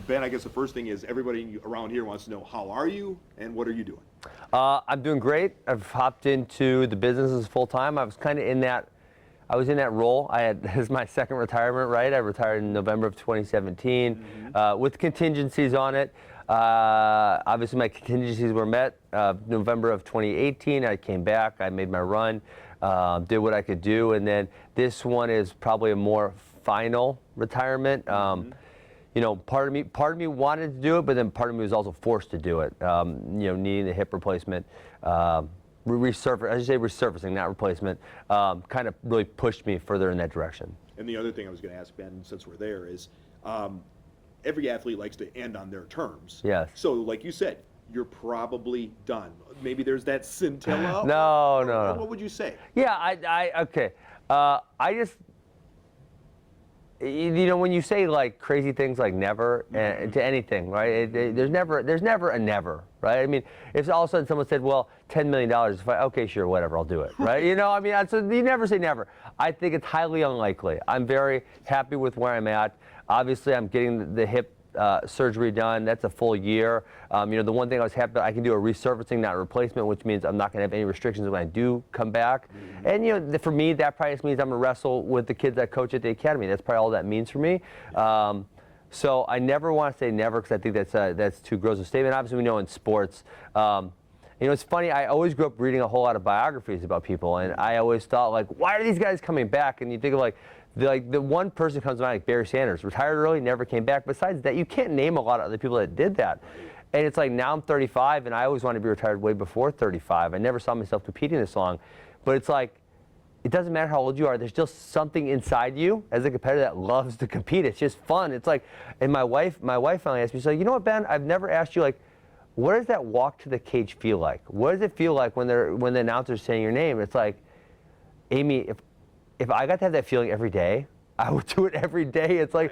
Ben, I guess the first thing is everybody around here wants to know, how are you and what are you doing? I'm doing great. I've hopped into the businesses full time. I was kind of in that. I was in that role. This is my second retirement, right? I retired in November of 2017 with contingencies on it. Obviously, my contingencies were met. November of 2018, I came back. I made my run, did what I could do, and then this one is probably a more final retirement. You know, part of me wanted to do it, but then part of me was also forced to do it. You know, needing a hip replacement. Resurfacing, not replacement, kind of really pushed me further in that direction. And the other thing I was going to ask Ben, since we're there, is every athlete likes to end on their terms. Yes. So, like you said, you're probably done. Maybe there's that scintilla. No. What would you say? Yeah, okay. I just, you know, when you say like crazy things like never to anything, right? There's never a never, right? I mean, if all of a sudden someone said, well, $10 million, okay, sure, whatever, I'll do it, right? You know, I mean, so you never say never. I think it's highly unlikely. I'm very happy with where I'm at. Obviously, I'm getting the hip surgery done. That's a full year. You know, the one thing I was happy about, I can do a resurfacing, not a replacement, which means I'm not going to have any restrictions when I do come back. And, you know, for me, that probably just means I'm going to wrestle with the kids that coach at the academy. That's probably all that means for me. So I never want to say never because I think that's too gross a statement. Obviously, we know in sports, you know, it's funny, I always grew up reading a whole lot of biographies about people, and I always thought, like, why are these guys coming back? And you think of, like the one person comes to mind, like Barry Sanders, retired early, never came back. Besides that, you can't name a lot of other people that did that. And it's like, now I'm 35, and I always wanted to be retired way before 35. I never saw myself competing this long. But it's like, it doesn't matter how old you are, there's still something inside you as a competitor that loves to compete. It's just fun. It's like, and my wife finally asked me, she's like, you know what, Ben, I've never asked you, like, what does that walk to the cage feel like? What does it feel like when the announcer's saying your name? It's like, Amy, if I got to have that feeling every day, I would do it every day. It's like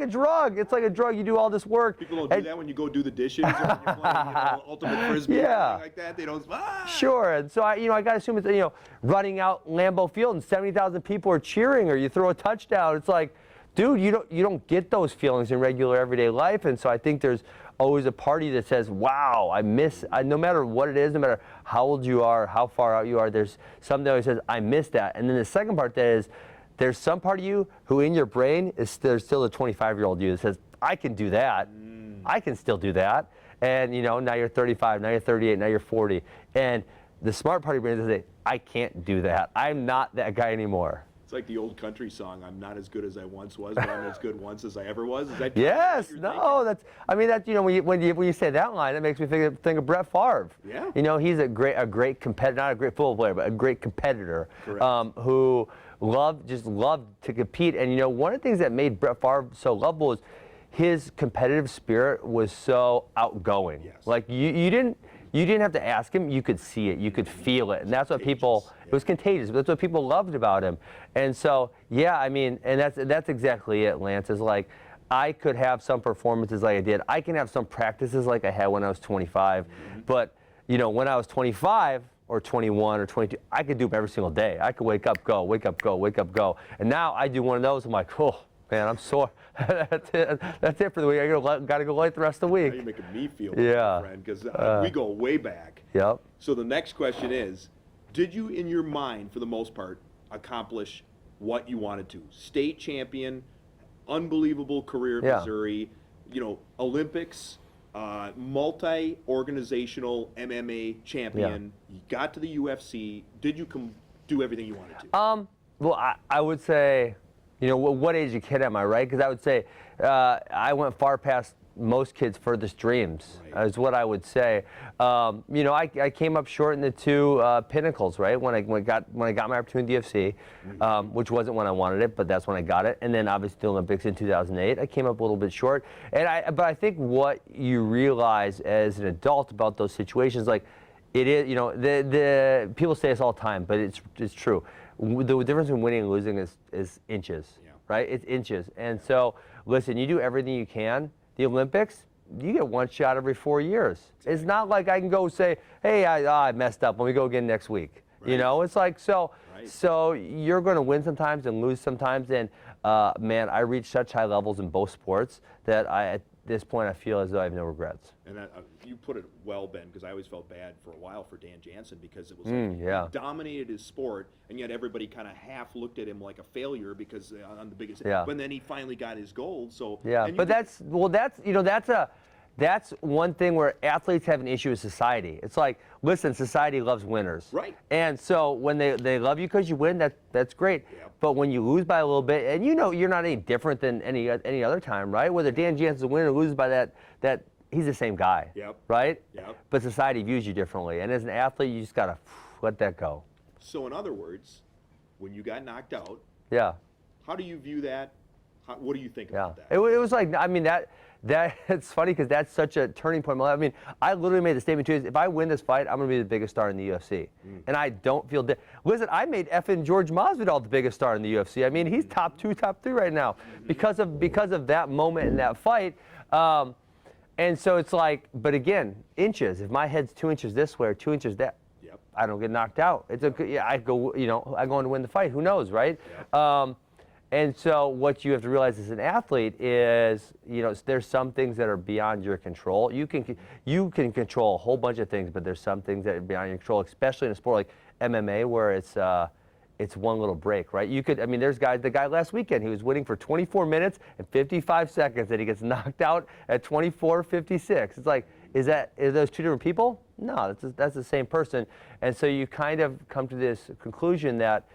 a drug. It's like a drug. You do all this work. People don't do that when you go do the dishes or when you're playing, you know, ultimate frisbee or something like that. They don't. Sure. And so I got to assume it's, you know, running out Lambeau Field and 70,000 people are cheering, or you throw a touchdown. It's like, dude, you don't get those feelings in regular everyday life. And so I think there's always a party that says, wow, no matter what it is, no matter how old you are, how far out you are, there's something that always says, I miss that. And then the second part that is, there's some part of you who in your brain there's still a 25-year-old you that says, I can do that. I can still do that. And, you know, now you're 35, now you're 38, now you're 40. And the smart part of your brain says, I can't do that. I'm not that guy anymore. It's like the old country song, I'm not as good as I once was, but I'm as good once as I ever was. Is that yes, no, thinking? I mean, you know, when you say that line, it makes me think of Brett Favre. Yeah. You know, he's a great competitor, not a great football player, but a great competitor who just loved to compete. And, you know, one of the things that made Brett Favre so lovable was his competitive spirit was so outgoing. Yes. Like, you didn't have to ask him, you could see it, you could feel it. And that's what people, it was contagious, but that's what people loved about him. And so, yeah, I mean, and that's exactly it, Lance, is like, I could have some performances like I did. I can have some practices like I had when I was 25. But, you know, when I was 25 or 21 or 22, I could do them every single day. I could wake up, go, wake up, go, wake up, go. And now I do one of those, I'm like, oh, man, I'm sore. That's it for the week. I got to go late the rest of the week. Now you're making me feel my friend, because we go way back. Yep. So the next question is, did you, in your mind, for the most part, accomplish what you wanted to? State champion, unbelievable career in Missouri, you know, Olympics, multi-organizational MMA champion. You got to the UFC. Did you do everything you wanted to? Well, I would say, you know, what age a kid am I, right? Because I would say I went far past most kids' furthest dreams, is what I would say. You know, I came up short in the two pinnacles, right? When I got my opportunity in the UFC, which wasn't when I wanted it, but that's when I got it. And then obviously the Olympics in 2008, I came up a little bit short. But I think what you realize as an adult about those situations, like, it is, you know, the people say this all the time, but it's true. The difference between winning and losing is inches, right? It's inches. And so, listen, you do everything you can. The Olympics, you get one shot every 4 years. It's not like I can go say, hey, I messed up. Let me go again next week. You know, it's like, so you're going to win sometimes and lose sometimes. And, man, I reached such high levels in both sports that this point, I feel as though I have no regrets. And you put it well, Ben, because I always felt bad for a while for Dan Jansen because it was like he dominated his sport, and yet everybody kind of half looked at him like a failure because on the biggest. Yeah. But then he finally got his gold. So yeah, but that's one thing where athletes have an issue with society. It's like, listen, society loves winners. Right. And so when they love you because you win, that's great. Yep. But when you lose by a little bit, and you're not any different than any other time, right? Whether Dan Jansen's a winner or loses by that he's the same guy. Yep. Right? Yep. But society views you differently. And as an athlete, you just got to let that go. So in other words, when you got knocked out, Yeah. how do you view that? What do you think Yeah. about that? It was like, I mean, that it's funny because that's such a turning point in my life. I mean, I literally made the statement too, is if I win this fight, I'm going to be the biggest star in the UFC. And I don't feel listen, I made effing George Masvidal the biggest star in the UFC. I mean, he's top 2, top 3 right now because of that moment in that fight. And so it's like, but again, inches. If my head's 2 inches this way or 2 inches that, I don't get knocked out. I go on to win the fight. Who knows, right? And so what you have to realize as an athlete is, there's some things that are beyond your control. You can control a whole bunch of things, but there's some things that are beyond your control, especially in a sport like MMA where it's one little break, right? There's the guy last weekend, he was winning for 24 minutes and 55 seconds, and he gets knocked out at 24:56. It's like, are those two different people? No, that's the same person. And so you kind of come to this conclusion that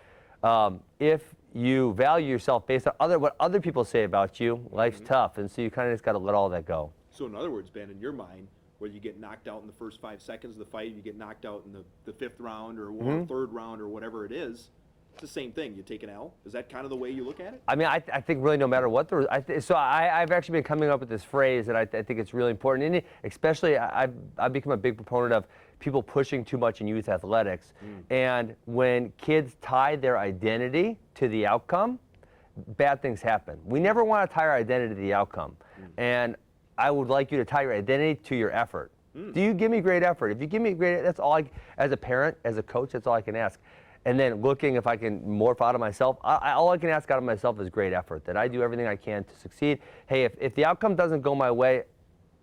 if you value yourself based on what other people say about you, life's tough, and so you kind of just got to let all that go. So in other words, Ben, in your mind, whether you get knocked out in the first 5 seconds of the fight, you get knocked out in the 5th round or 3rd round or whatever it is, it's the same thing. You take an L. Is that kind of the way you look at it? I mean, I think really no matter what I've actually been coming up with this phrase, and I think it's really important. And especially, I've become a big proponent of people pushing too much in youth athletics. And when kids tie their identity to the outcome, bad things happen. We never want to tie our identity to the outcome. And I would like you to tie your identity to your effort. Do you give me great effort? If you give me great, that's all as a parent, as a coach, that's all I can ask. And then looking if I can morph out of myself, all I can ask out of myself is great effort, that I do everything I can to succeed. Hey, if the outcome doesn't go my way,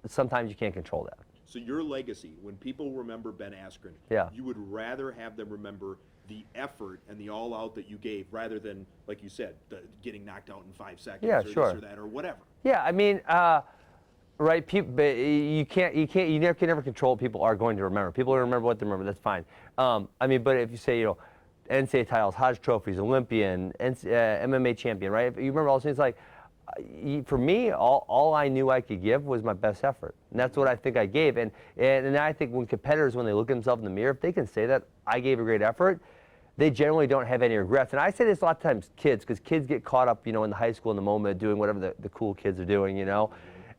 sometimes you can't control that. So your legacy, when people remember Ben Askren, you would rather have them remember the effort and the all-out that you gave rather than, like you said, getting knocked out in 5 seconds or this or that or whatever. Yeah, I mean, right? But you never can never control what people are going to remember. People remember what they remember. That's fine. But if you say, NCAA titles, Hodge trophies, Olympian, MMA champion, right? If you remember all those things, like, for me, all I knew I could give was my best effort. And that's what I think I gave. And I think when competitors, when they look at themselves in the mirror, if they can say that I gave a great effort, they generally don't have any regrets. And I say this a lot of times, kids, because kids get caught up, in the high school in the moment doing whatever the cool kids are doing,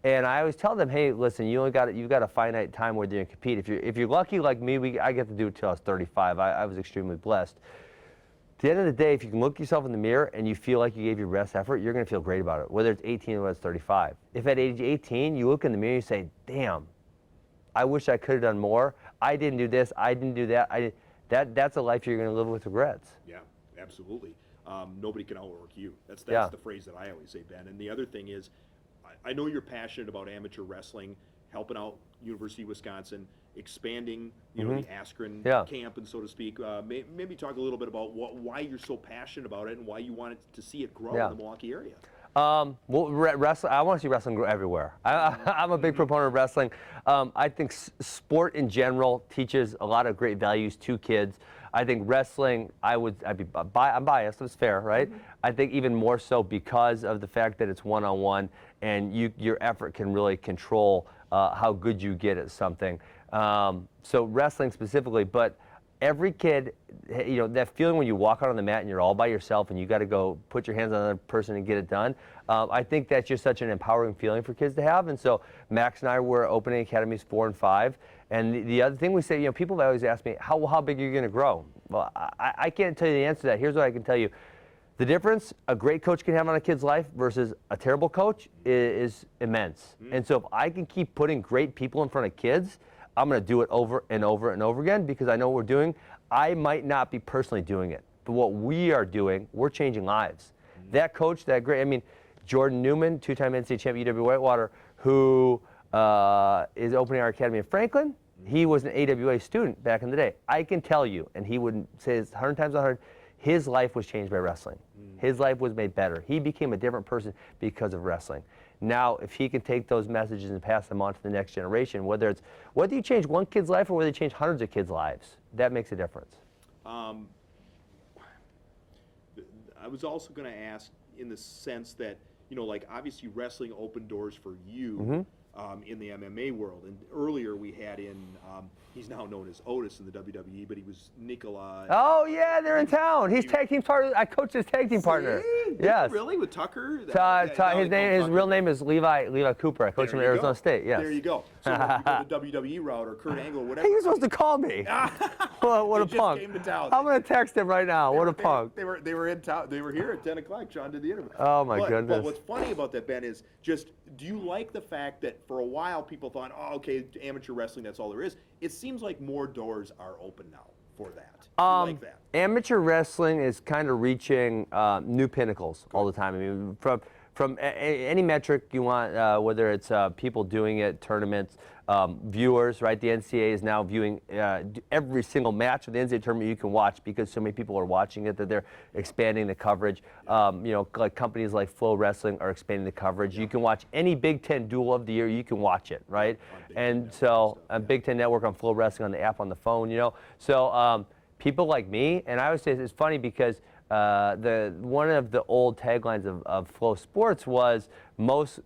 And I always tell them, hey, listen, you've got a finite time where you're going to compete. If you're lucky like me, I get to do it till I was 35. I was extremely blessed. At the end of the day, if you can look yourself in the mirror and you feel like you gave your best effort, you're going to feel great about it, whether it's 18 or whether it's 35. If at age 18, you look in the mirror and you say, damn, I wish I could have done more. I didn't do this. I didn't do that. That's a life you're going to live with regrets. Yeah, absolutely. Nobody can outwork you. That's the phrase that I always say, Ben. And the other thing is, I know you're passionate about amateur wrestling, helping out University of Wisconsin, expanding, the Askren camp, and so to speak. Maybe talk a little bit about why you're so passionate about it and why you wanted to see it grow in the Milwaukee area. Wrestling. I want to see wrestling grow everywhere. I'm a big proponent of wrestling. I think sport in general teaches a lot of great values to kids. I think wrestling, I'm biased, it's fair, right? I think even more so because of the fact that it's one-on-one and your effort can really control how good you get at something. So wrestling specifically, but every kid, that feeling when you walk out on the mat and you're all by yourself and you got to go put your hands on another person and get it done. I think that's just such an empowering feeling for kids to have. And so Max and I were opening academies 4 and 5. And the other thing we say, people always ask me, how big are you going to grow? Well, I can't tell you the answer to that. Here's what I can tell you. The difference a great coach can have on a kid's life versus a terrible coach is immense. And so if I can keep putting great people in front of kids, I'm going to do it over and over and over again because I know what we're doing. I might not be personally doing it, but what we are doing, we're changing lives. That coach, Jordan Newman, 2-time NCAA champion, UW Whitewater, who is opening our academy in Franklin. He was an AWA student back in the day. I can tell you, and he would say this 100 times 100, his life was changed by wrestling. His life was made better. He became a different person because of wrestling. Now, if he can take those messages and pass them on to the next generation, whether you change one kid's life or whether you change hundreds of kids' lives, that makes a difference. I was also going to ask in the sense that, like obviously wrestling opened doors for you in the MMA world. And earlier we had he's now known as Otis in the WWE, but he was Nicola. Oh, yeah, they're in town. He's tag team partner. I coached his tag team partner. Yes. Really? With Tucker? His real name is Levi Cooper. I coached him at Arizona State, yes. There you go. So if you go the WWE route or Kurt Angle or whatever. He was supposed to call me. What a punk. Came to town. I'm going to text him right now. What a punk. They were in town. They were here at 10 o'clock. Sean did the interview. Oh, my goodness. But what's funny about that, Ben, is just, do you like the fact that for a while people thought, oh, okay, amateur wrestling, that's all there is. It seems like more doors are open now for that. Do you like that? Amateur wrestling is kind of reaching new pinnacles all the time. I mean, from any metric you want, whether it's people doing it, tournaments, viewers, right? The NCAA is now viewing every single match of the NCAA tournament you can watch because so many people are watching it that they're expanding the coverage. Like companies like Flow Wrestling are expanding the coverage. You can watch any Big Ten duel of the year, you can watch it, right? And so Big Ten Network on Flow Wrestling on the app on the phone, So people like me, and I always say it's funny because one of the old taglines of Flow Sports was most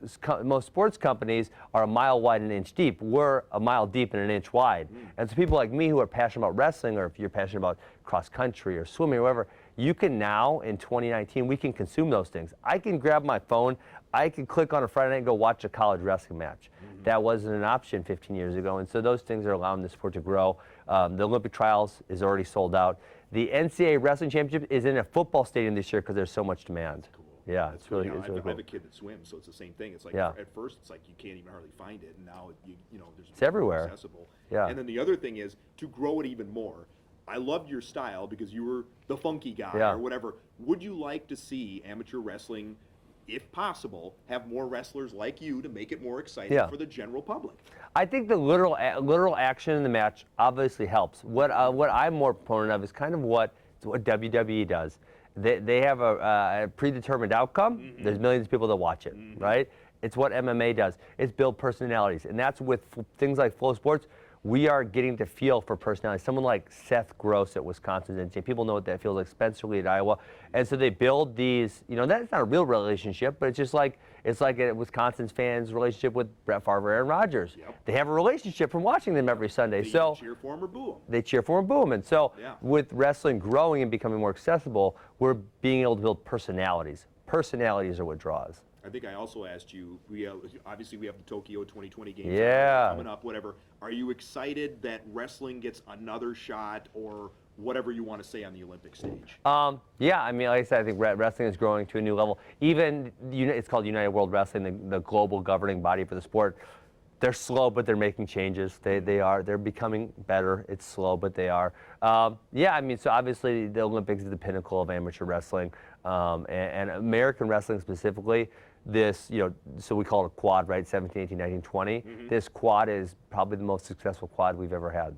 sports companies are a mile wide and an inch deep. We're a mile deep and an inch wide. And so people like me who are passionate about wrestling, or if you're passionate about cross country or swimming or whatever, you can now in 2019 we can consume those things. I can grab my phone, I can click on a Friday night and go watch a college wrestling match. That wasn't an option 15 years ago, and so those things are allowing the sport to grow. The Olympic trials is already sold out. The NCAA Wrestling Championship is in a football stadium this year because there's so much demand. Cool. Yeah, it's really cool. I have a kid that swims, so it's the same thing. It's like at first it's like you can't even hardly find it, and now it's everywhere. Accessible. Yeah. And then the other thing is to grow it even more. I loved your style because you were the funky guy or whatever. Would you like to see amateur wrestling, if possible, have more wrestlers like you to make it more exciting for the general public? I think the literal action in the match obviously helps. What I'm more proponent of is kind of what WWE does. They have a predetermined outcome. There's millions of people that watch it, right? It's what MMA does. It's build personalities, and that's with things like Flow Sports. We are getting to feel for personality. Someone like Seth Gross at Wisconsin, people know what that feels like. Spencer Lee at Iowa, and so they build these. That's not a real relationship, but it's just like a Wisconsin's fans' relationship with Brett Favre, Aaron Rodgers. Yep. They have a relationship from watching them every Sunday. They cheer for them or boo them. They cheer for them or boo them, and so with wrestling growing and becoming more accessible, we're being able to build personalities. Personalities are what draws. I think I also asked you, obviously we have the Tokyo 2020 games coming up, whatever. Are you excited that wrestling gets another shot or whatever you want to say on the Olympic stage? Yeah, I mean, like I said, I think wrestling is growing to a new level. Even, it's called United World Wrestling, the global governing body for the sport. They're slow, but they're making changes. They're becoming better. It's slow, but they are. Yeah, I mean, so obviously the Olympics is the pinnacle of amateur wrestling, and American wrestling specifically. This, so we call it a quad, right? 17, 18, 19, 20. This quad is probably the most successful quad we've ever had.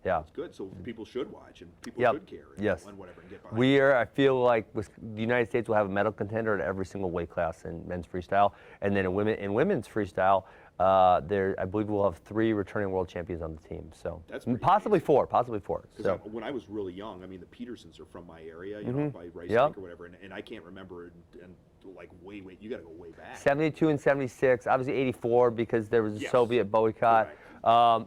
Yeah. That's good. So people should watch and people should care. And whatever, and get behind it. I feel like the United States will have a medal contender at every single weight class in men's freestyle, and then in women's freestyle, I believe we'll have 3 returning world champions on the team. So that's possibly amazing. 4. So when I was really young, I mean, the Petersons are from my area, by Rice Lake or whatever, and I can't remember and like way, you got to go way back. 72 and 76, obviously 84 because there was a Soviet boycott.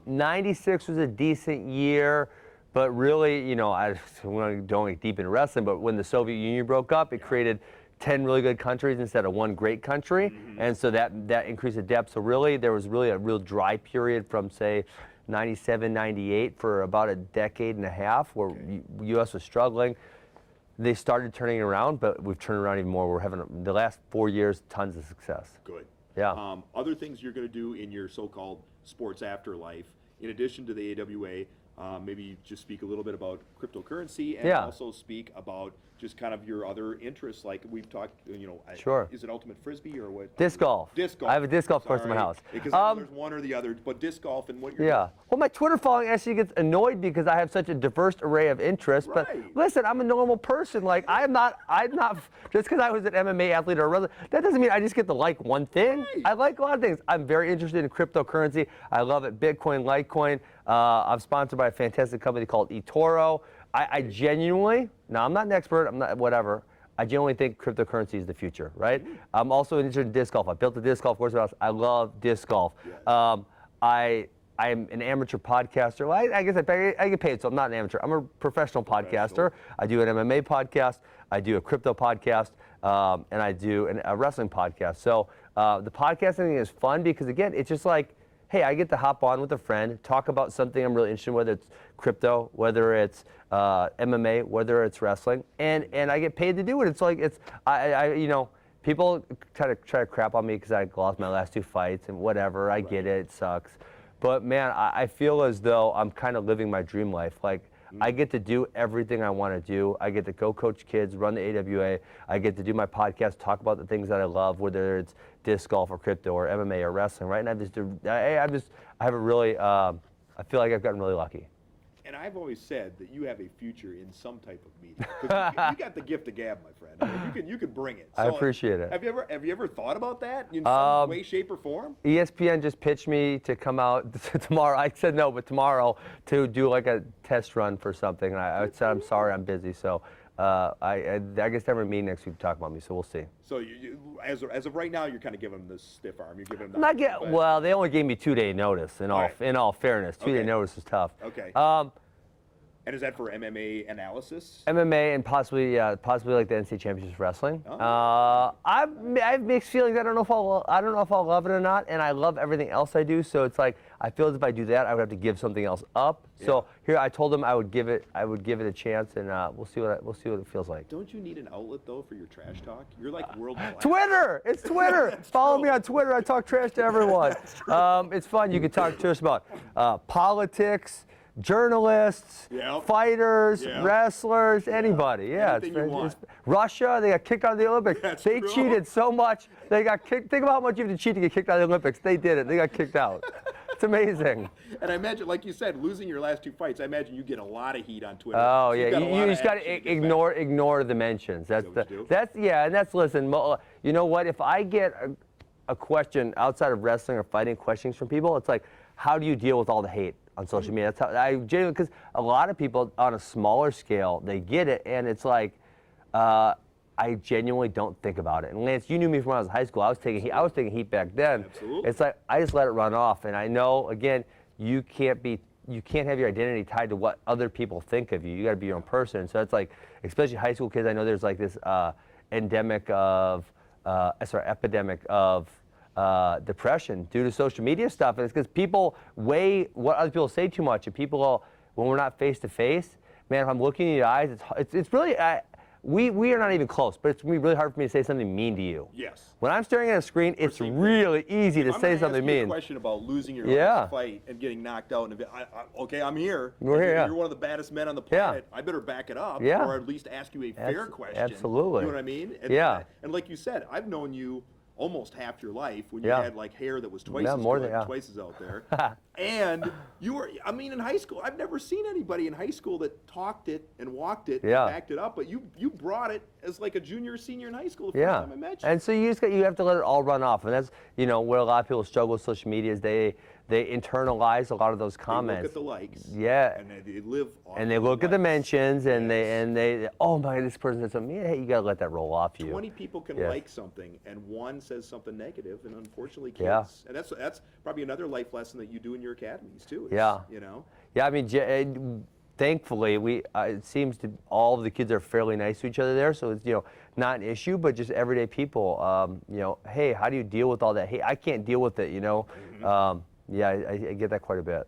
96 was a decent year, but really, I don't get deep into wrestling, but when the Soviet Union broke up, it created 10 really good countries instead of one great country, and so that increased the depth. So really, there was really a real dry period from, say, 97, 98 for about a decade and a half where U.S. was struggling. They started turning it around, but we've turned around even more. We're having, the last 4 years, tons of success. Good. Yeah. Other things you're going to do in your so-called sports afterlife, in addition to the AWA, maybe just speak a little bit about cryptocurrency and also speak about just kind of your other interests, like we've talked, Sure. Is it ultimate frisbee or what? Disc golf. Disc golf. I have a disc golf course in my house. Because I know there's one or the other, but disc golf and what you're Yeah. Well, my Twitter following actually gets annoyed because I have such a diverse array of interests. But Right. listen, I'm a normal person. Like I'm not just because I was an MMA athlete or a wrestler, that doesn't mean I just get to like one thing. Right. I like a lot of things. I'm very interested in cryptocurrency. I love it. Bitcoin, Litecoin. I'm sponsored by a fantastic company called eToro. I genuinely, now I'm not an expert, I'm not whatever. I genuinely think cryptocurrency is the future, right? I'm also interested in disc golf. I built a disc golf course in my house. I love disc golf. Yes. I'm an amateur podcaster. Well, I guess I get paid, so I'm not an amateur. I'm a professional podcaster. I do an MMA podcast. I do a crypto podcast, and I do a wrestling podcast. So the podcasting thing is fun because, again, it's just like, hey, I get to hop on with a friend, talk about something I'm really interested in, whether it's crypto, whether it's MMA, whether it's wrestling, and I get paid to do it. It's like people try to crap on me because I lost my last 2 fights and whatever. I get it sucks, but man, I feel as though I'm kind of living my dream life. Like I get to do everything I want to do. I get to go coach kids, run the AWA. I get to do my podcast, talk about the things that I love, whether it's disc golf or crypto or MMA or wrestling, right? And I have a really, I feel like I've gotten really lucky. And I've always said that you have a future in some type of media. 'Cause you got the gift of gab, my friend. I mean, you can bring it. So, I appreciate it. Have you ever thought about that in some way, shape, or form? ESPN just pitched me to come out tomorrow. I said no, but tomorrow to do like a test run for something. And I said, I'm sorry, I'm busy. So I guess they're meeting next week to talk about me. So we'll see. So as of right now, you're kind of giving them the stiff arm. You're giving them Well, they only gave me 2-day notice. In all fairness, 2-day notice is tough. Okay. And is that for MMA analysis? MMA and possibly like the NCAA Championships wrestling. I have mixed feelings. I don't know if I'll love it or not. And I love everything else I do. So it's like I feel as if I do that, I would have to give something else up. Yeah. So here I told them I would give it a chance, and we'll see what it feels like. Don't you need an outlet though for your trash talk? You're like world class. Twitter. It's Twitter. Follow me on Twitter. I talk trash to everyone. It's fun. You can talk to us about politics, journalists, fighters, wrestlers, anybody. Yeah, it's Russia, they got kicked out of the Olympics. They cheated so much. They got kicked. Think about how much you have to cheat to get kicked out of the Olympics. They did it. They got kicked out. It's amazing. And I imagine, like you said, losing your last 2 fights, I imagine you get a lot of heat on Twitter. Oh, yeah. You just got to ignore the mentions. And that's listen, you know what? If I get a question outside of wrestling or fighting questions from people, it's like, how do you deal with all the hate on social media? That's how I genuinely, because a lot of people on a smaller scale, they get it, and it's like, I genuinely don't think about it. And Lance, you knew me from when I was in high school. I was taking heat back then. Absolutely. It's like I just let it run off, and I know again, you can't have your identity tied to what other people think of you. You got to be your own person. So it's like, especially high school kids. I know there's like this epidemic of depression due to social media stuff, and it's because people weigh what other people say too much, and people, when we're not face to face, man, if I'm looking in your eyes, it's really, we are not even close, but it's going to be really hard for me to say something mean to you. Yes. When I'm staring at a screen, it's really easy to say something mean. I'm going to ask you a question about losing your last fight and getting knocked out. And okay, I'm here. We're here. You're one of the baddest men on the planet. I better back it up, or at least ask you a fair question. Absolutely. You know what I mean? And, and like you said, I've known you almost half your life when you had like hair that was twice as good, twice as out there. And you were, I mean, in high school, I've never seen anybody in high school that talked it and walked it and backed it up, but you brought it as like a junior or senior in high school the first time I met you. And so you have to let it all run off. And that's, where a lot of people struggle with social media is they internalize a lot of those comments. They look at the likes. Yeah. And they live on and they look at the mentions and they oh my, this person said something. Yeah, you got to let that roll off you. 20 people can like something and one says something negative, and unfortunately kids. And that's probably another life lesson that you do in your academies too. Yeah, I mean, thankfully it seems to all of the kids are fairly nice to each other there, so it's not an issue, but just everyday people. Hey, how do you deal with all that hate? I can't deal with it. I get that quite a bit.